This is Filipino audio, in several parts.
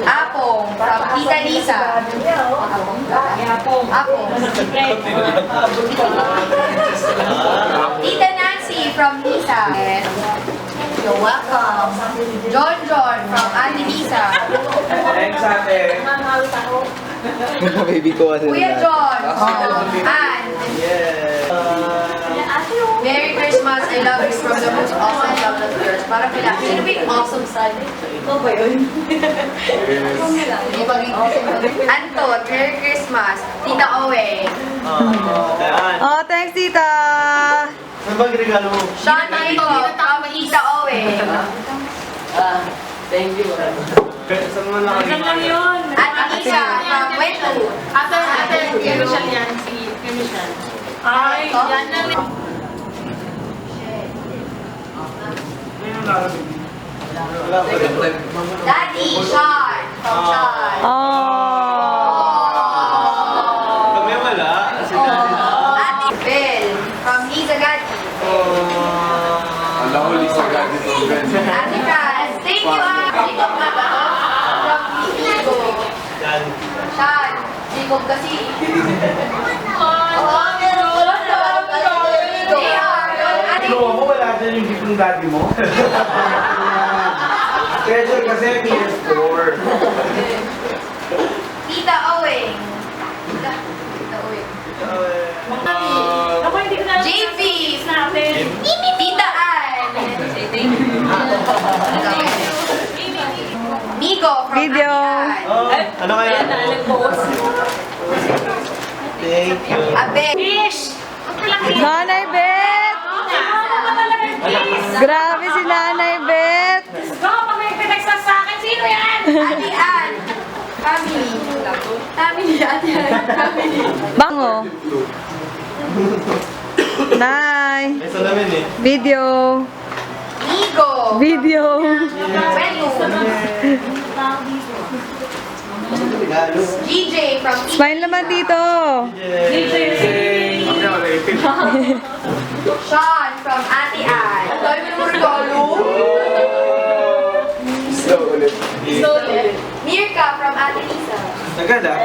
Apong from Tita Lisa. Apong. Tita Nancy from Lisa. You're welcome. John from Ate Lisa. Thanks, ate. Baby ko kasi Kuya John. Ann. Merry Christmas. I love you from the most awesome chocolate girls. Parang pala. Sino ba yung awesome son? Ikaw ba yun? Anton. Merry Christmas. Tita Owe. Oh, thanks, tita. Ano ba regalo mo? Sean Ito. From Tita Owe. Thank you. Saan mo lang yun. Ate Lisa. From Wetu. Ate, Michelle yan. Si Michelle. Ay, yan na rin. Daddy. Sean. From Sean. Kami wala. Ate Bel. From Lisa Gatti. Alam ko, Lisa Gatti to. Ate Kaz. Thank you, Jacob nga ba? From Ligo. Yan. Sean. Jacob kasi. Ano mo, wala dyan yung gift ng daddy mo? Treasure kasi PS4. Tita Owing. Tita Owing. Ako hindi ko na JV. natin. Tita Ann. Migo from Video. Ate Oh, ano kaya? Ayan na, nag-post. Thank you. Ann. Abe. Fish! Ang palaki. Nanay Bet! Ano ba talaga yung fish? Grabe si Nanay Bet! Go, pag may pinagsa sa akin, sino yan? Ate Ann. Family. Family. Ate Ann. Family. Bango. Nay. May salamin eh. Video. Migo. Video. Wenu. GJ from Smile naman dito. Sean from Ate Ann. Ang dami mo regalo. Mirka from Ate Lisa. Agad ah?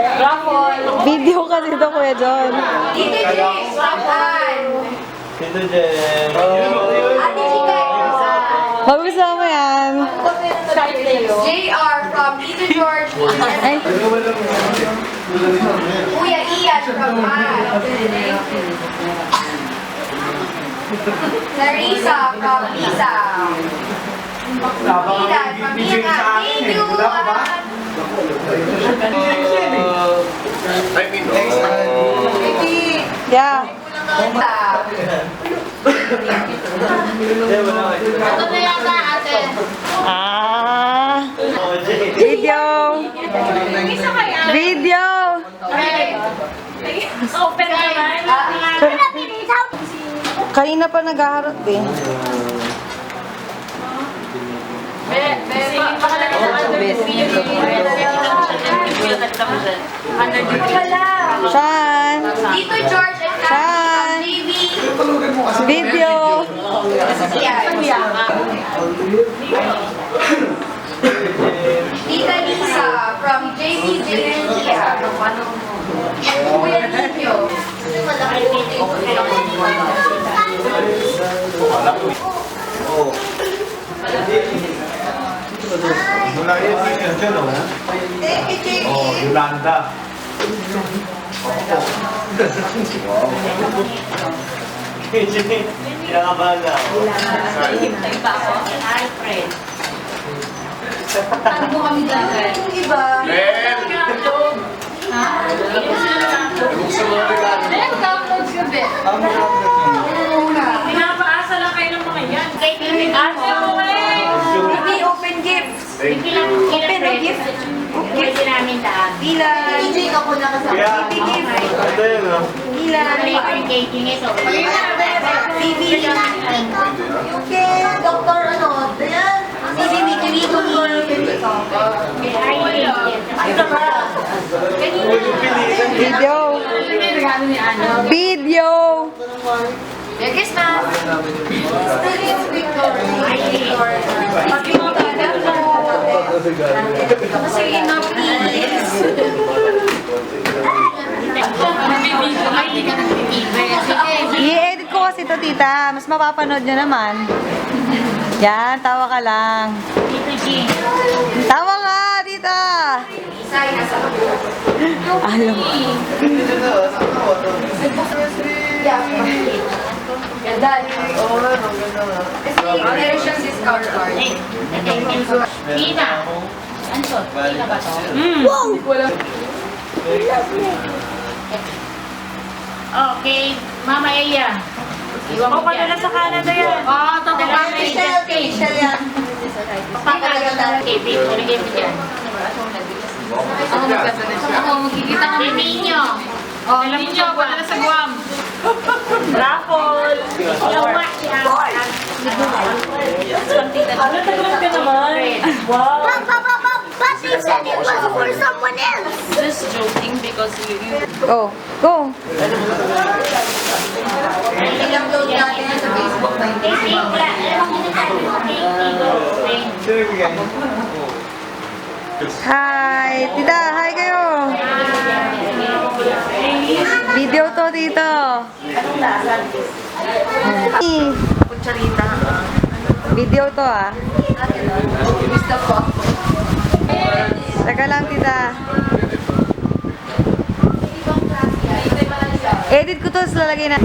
Video ka dito, Kuya John. Tito James from Ann. Dito dyan. Ate Chika from Ann. Magustuhan mo yan. JR from Tito George. Ay, Kuya Ian from Ann. Larissa from Lisa. Ilan from Mirka. Thank you. yeah. Ito na yata ate. Ah. Video. Isa kaya? Video. Open naman. Kanina pa nag-aharot eh. Sean. Tito George and Sean. JV. Video. Tita Lisa from JV Genergia. Kuya Livio. Oh. Wala yun dyan, oh. Oh, Yolanda. Kinakabahan na ako. Hintay pa ako. Alfred. Ano mo kami dyan? Yung iba. Downloads ka, be. Pinapaasa lang kayo ng mga yan. Ate mo Hindi open gifts. Open o gift. Pwede namin daan. Ilan? DJ ka po nakasama. Kaya, Baby gift. ito yun, oh. Ilan? Paper cake yung ito. Baby. Okay, Dr. ano? Ayan. Baby Mickey Video. Video. Merry Christmas! Victor. tita. Mas mapapanood nyo naman. Yan, tawa ka lang. Tawa ka, tita. Isa ay nasa Ayaw. Ganda. Oo nga, ang ganda nga. Kasi meron siyang discount card. Tina. Ano to? Tina ba to? Okay. Mama Eya. Iwan mo dyan. sa Canada yan. Oo, ito ko ba? Michelle yan. Papakalaga na. Okay, babe. Ilagay mo dyan. Ako magkakalit. Ako magkikita kami. Ninyo. Oh, Ninyo. Wala na sa Guam. Raffle. Yawa siya. Ano, tagalog ka naman? Wow. Just joking because you... Go. Go. I-upload natin yan sa Facebook na Sure, bigay. Hi. Tita, hi kayo. Video to dito. kutsarita. Video to ah. Gusto ko. Teka lang, tita. Edit ko to, sa lalagay na.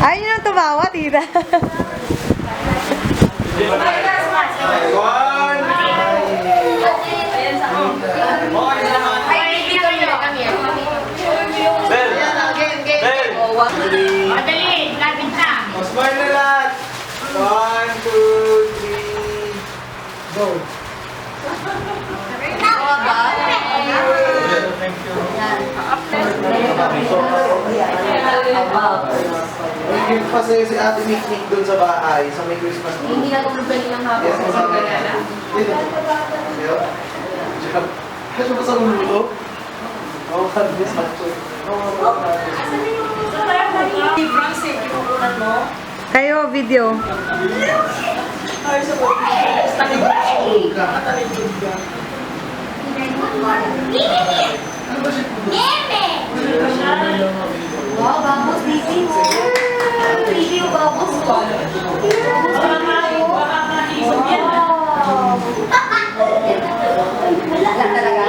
Ayaw nyo nang tumawa, tita. One. Ay, dito nyo. Bell. Bell. Madali. Lapit na. Smile na lahat. 1, 2, 3. Go. Ako ba? Thank you. May gift pa sa'yo si Ate Mikmik doon sa bahay, sa may Christmas tree. Hindi na tulog ng hapon. Yes, kasama niya. Dito. Sa'yo? Kasi ba sa ulo? Oo, kadbis macho. Kayo, video. Wow, bangos, baby. Baby, bangos. Wala talaga?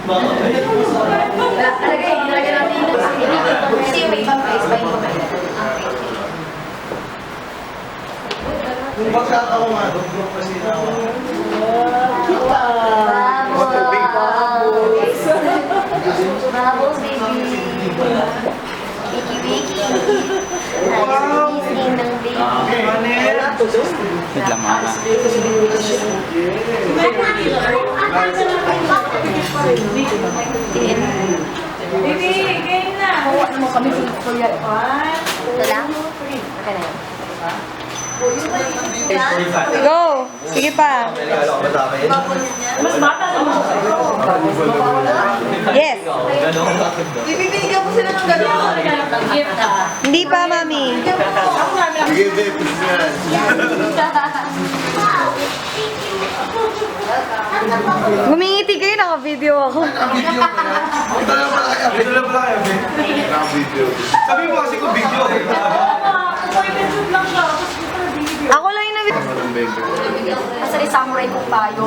Wala talaga eh. Nilagyan natin yung kasi yung may ibang price pa yung Kung bakit ako nga, doon kasi na ako. Bubbles, baby. Wiki, wiki. Nice ng baby. Baby, game na. Kuha naman kami sa kuya. Ito lang? Okay na yun. Go. Sige pa. Mas bata naman. Yes. Ibibigyan ko sila ng gano'n. Gift ah. Hindi pa, mami. Sige, babe. Gumingiti kayo, naka-video ako. Naka-video ba yan? Ito na pala kaya, babe. Ito na pala kaya, babe. Naka-video. Sabi mo kasi kung video. Appointment lang siya. Tapos gusto na video. Ako lang yung nabi... Asa ni samurai kong tayo.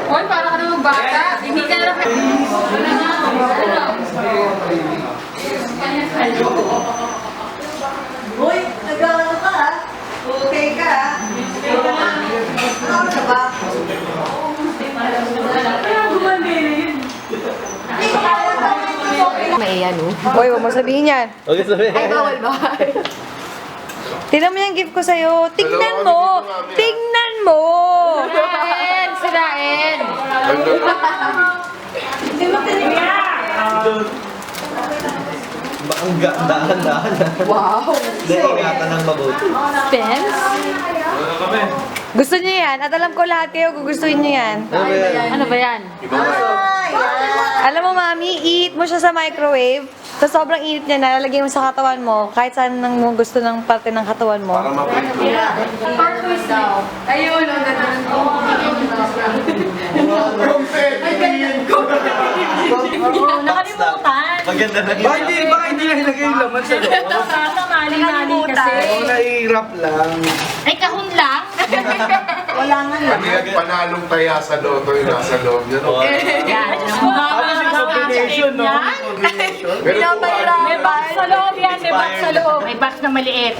Hoy, para ka naman bata. Hindi ka na Uy, nag-ano ka ha? Okay ka ha? Ano ka ba? May yan, oh. Uy, huwag mo sabihin yan. Okay, sabi. Ay, bawal ba? Tingnan mo yung gift ko sa'yo. Tingnan mo! Tingnan mo! Sirain! Sirain! Ang dahan-dahan. Wow! Naingatan ng mabuti. Pens? Gusto niyo yan? At alam ko lahat kayo gugustuhin niyo yan. Ano ba yan? Alam mo, mami, i-eat mo siya sa microwave. Tapos sobrang init niya, nalalagay mo sa katawan mo. Kahit saan nang mo gusto ng parte ng katawan mo. Para maprito. Purpose daw. Ayun, ang ganda ng Oo, nakalimutan. Maganda na Baka hindi na ilagay yung laman sa loob. Tama, mali-mali kasi. Oo, nahihirap lang. Ay, kahon lang. Wala nga lang. Panalong taya sa loto yung nasa loob niya. No? Yan. Tapos yung combination, no? Combination. Pero kung May box sa loob yan, may box sa loob. May box na maliit.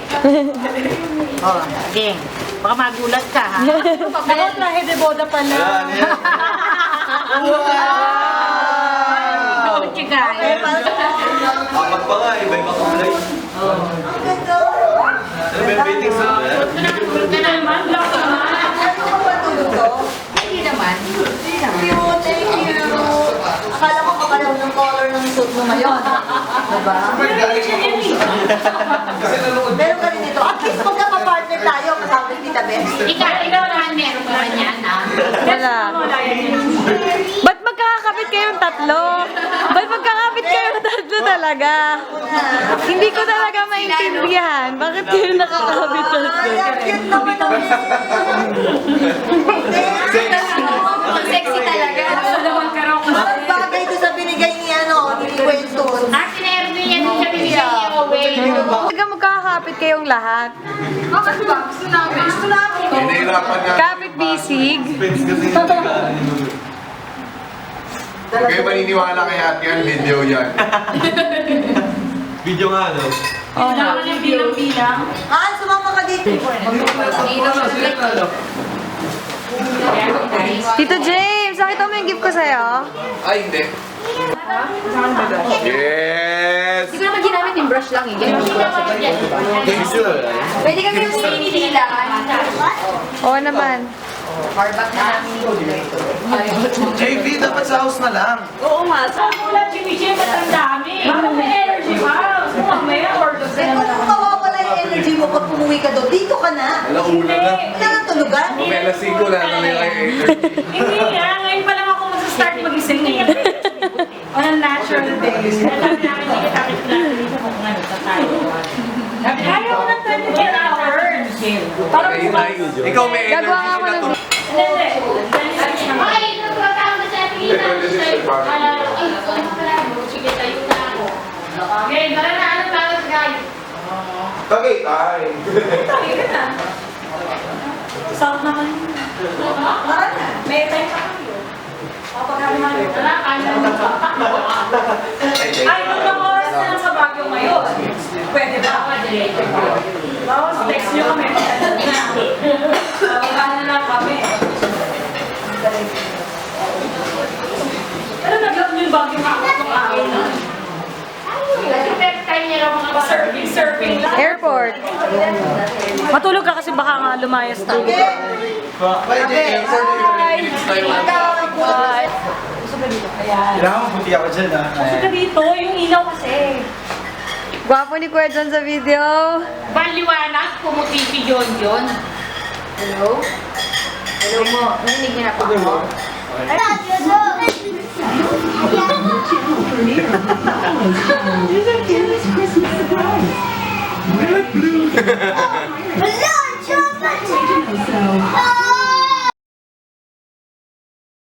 Oh, sige. Baka magulat ka, ha? Ako, trahe de boda pala. Dolce ka. Apat pa nga, iba-iba kulay. Ano ba yung waiting sa Ka naman, lock naman. Hindi naman. Cute, thank you. Akala ko makalaw ng color ng suit mo ngayon. Diba? Meron ka rin ito. At least magkakapartner tayo kasama ni Tita Beth. Ikaw naman meron naman yan, ha? Wala. Ba't magkakapit kayong tatlo? Ba't magkakapit kayong tatlo talaga? Hindi ko talaga maintindihan. Bakit kayo nakakapit tatlo? Ay, ang cute naman ng Sexy talaga. Ang bagay ito sa binigay ni ni Quentin. Ah, sinerve niya din sa bibigay niya, Owen. Talaga magkakapit kayong lahat. Bakit ba? Gusto namin. Gusto namin. Hinahirapan nga. Kapit bisig. Pens kasi yung pagkakaan nyo. Huwag kayo maniniwala kay Ate yan, video yan. Video nga, no? Kailangan yung bilang-bilang. Ah, sumama ka dito. Tito James, nakita mo yung gift ko sa'yo? Ay, hindi. Yes! Hindi ko naman ginamit yung brush lang eh. Ganun ko lang sa Pwede kami yung sinitila. Oo naman. Hardback na namin. JV, dapat sa house na lang. Oo nga. Sa ulat, Jimmy, ba't ang dami? Bakit may energy pa? Mamaya, order ka Eh, naman. kung mawawala yung energy mo pag umuwi ka doon, dito ka na. Alauna na. Wala nang tulugan. May lasing ko na lang yung Hindi nga, ngayon pa lang ako mag-start mag-ising eh. On a natural days. Alam namin, hindi kita pinapilitan mo kung ano sa tayo. Ayaw ko ng 24 hours. Parang Ikaw may Gagawa nga ako ng... Hindi. Okay, nagpapatawag na sa Pilipinas. Sige, tayo na ako. Okay, tara na. Anong tawag, guys? Tagay tayo. Tayo ka na. South naman yun. Tara na. May time pa kayo. Kapag naman yun. Tara, kanya mo. Ay, nung oras na lang sa Baguio ngayon. Pwede ba? Pwede. Tapos, text nyo kami. Pagkakaan na lang kami. Pero nag-love nyo yung Baguio kakot ng akin. Kasi next time niya lang mga surfing lang. Airport. Matulog ka kasi baka nga lumayas tayo. Kailangan mabuti ako dyan, ha? Kasi ka dito, yung ilaw kasi. Gwapo ni Kuya John sa video. Baliwanag, pumuti si John John. Hello? Hello mo. Narinig niya na pa ako.